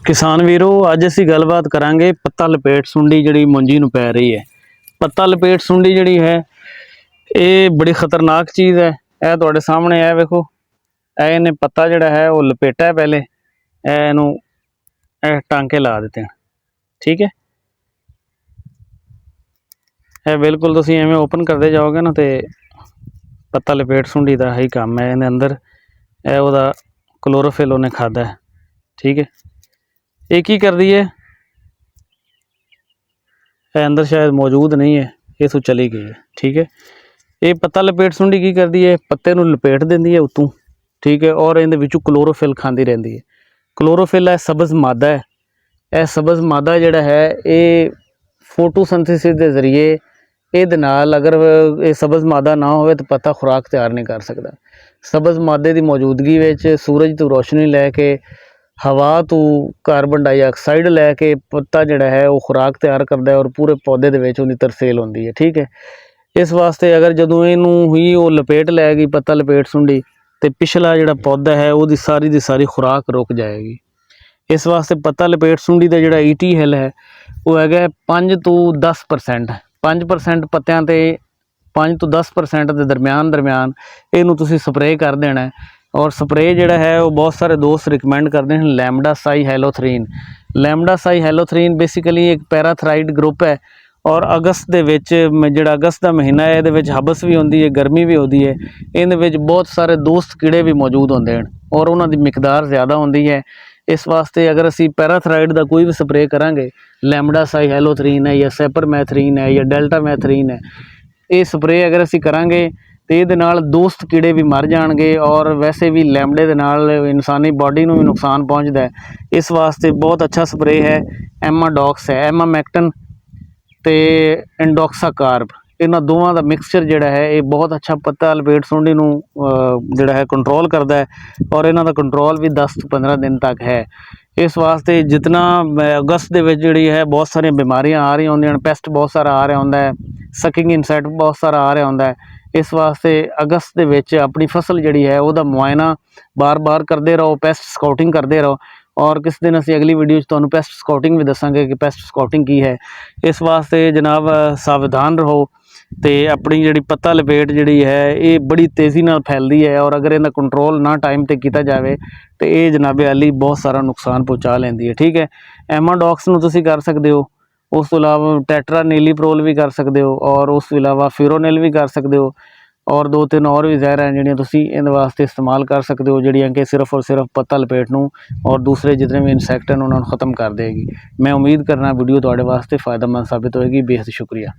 किसान वीरो अज असी गलबात करांगे पत्ता लपेट सुंडी जिहड़ी मुंजी नूं पै रही है। पत्ता लपेट सुंडी जिहड़ी है ये बड़ी खतरनाक चीज़ है। यह तुहाडे सामने है, वेखो इहने पत्ता जिहड़ा है वो लपेटा है, पहले इहनूं टांके ला दिते हैं। ठीक है, यह बिल्कुल तुसीं एवें ओपन करते जाओगे ना तो पत्ता लपेट सुंडी का ही काम है। इहदे अंदर यह उहदा क्लोरोफिल उन्हें खादा है। ठीक है, ये की करती है, अंदर शायद मौजूद नहीं है, ये तो चली गई है। ठीक है, ये पत्ता लपेट सुंडी की करती है, पत्ते नूं लपेट देंदी है उत्तों। ठीक है, और इहदे विचों क्लोरोफिल खाती रहती है। क्लोरोफिल है सबज़ मादा है। यह सबज़ मादा जिहड़ा है ये फोटोसिंथेसिस के जरिए इहदे नाल अगर ये सबज़ मादा ना होवे तो पत्ता खुराक तैयार नहीं कर सकता। सबज़ मादे की मौजूदगी विच सूरज तो रोशनी लैके हवा तो कार्बन डाइऑक्साइड लैके पत्ता जिहड़ा है वो खुराक तैयार करता है और पूरे पौधे दे विच उहदी तरसेल होंदी है। ठीक है, इस वास्ते अगर जदों इहनूं ही वो लपेट लैगी पत्ता लपेट सुंडी तो पिछला जिहड़ा पौधा है वो सारी की सारी खुराक रुक जाएगी। इस वास्ते पत्ता लपेट सुंडी का जिहड़ा ईटी हिल है वो है 5 तो 10%। 5% पत्तियां ते 5 तो 10% के दरम्यान इनू तुसीं स्प्रे कर देना है। और स्प्रे जिहड़ा है वो बहुत सारे दोस्त रिकमेंड करते हैं लैम्डासाइहेलोथ्रीन। लैम्डासाइहेलोथ्रीन बेसिकली एक पैराथराइड ग्रुप है और अगस्त दे विच जिहड़ा अगस्त का महीना है ये हबस भी होंदी है, गर्मी भी होती है। इहदे विच बहुत सारे दोस्त कीड़े भी मौजूद होंदे हैं और उन्हां दी मिकदार ज़्यादा होंदी है। इस वास्ते अगर असी पैराथराइड का कोई भी स्प्रे करांगे, लैम्डासाइहेलोथ्रीन है या सैपरमैथरीन है या डेल्टामैथरीन है, ये स्प्रे अगर असी करांगे तो ये दोस्त कीड़े भी मर जाएंगे और वैसे भी लैमडे दे नाल इंसानी बॉडी में भी नुकसान पहुँचता है। इस वास्ते बहुत अच्छा स्प्रे है एमाडॉक्स है, एमामैक्टन तो इंडोक्साकार्ब। इन्हों दोवों का मिक्सचर जिहड़ा है ये बहुत अच्छा पत्ता लपेट सुंडी नूं जिहड़ा है कंट्रोल करता है और इन्हों का कंट्रोल भी 10 तो 15 दिन तक है। इस वास्ते जितना अगस्त दे विच जिहड़ी है बहुत सारी बीमारियां आ रही होंदियां, पेस्ट बहुत सारा आ रहा होंदा है, सकिंग इंसैक्ट बहुत सारा आ रहा होंदा है। इस वास्ते अगस्त दे विच अपनी फसल जिहड़ी है उसका मुआयना बार बार करते रहो, पेस्ट स्काउटिंग करते रहो। और किस दिन असी अगली वीडियो तुहानूं पेस्ट स्काउटिंग भी दसांगे कि पेस्ट स्काउटिंग की है। इस वास्ते जनाब सावधान रहो तो अपनी जिहड़ी पत्ता लपेट जिहड़ी है ये बड़ी तेज़ी नाल फैलदी है और अगर इहदा कंट्रोल ना टाइम ते कीता जाए तो ये जनाबे अली बहुत सारा नुकसान पहुँचा लैंदी है। ठीक है, एमाडॉक्स नूं तुसीं कर सकते हो, उस तो इलावा टैट्रा नीलीप्रोल भी कर सकते हो और उस तो इलावा फिरोनिल भी कर सकते हो और 2-3 और भी ज़हर हैं जिहड़ियां तुसीं इहदे वास्ते इस्तेमाल कर सकते हो, जिहड़ियां कि सिर्फ और सिर्फ पत्ता लपेट नूं और दूसरे जितने भी इंसैक्ट हैं उन्होंने ख़त्म कर देगी। मैं उम्मीद करना वीडियो तुहाडे वास्ते फ़ायदेमंद साबित होएगी। बेहद शुक्रिया।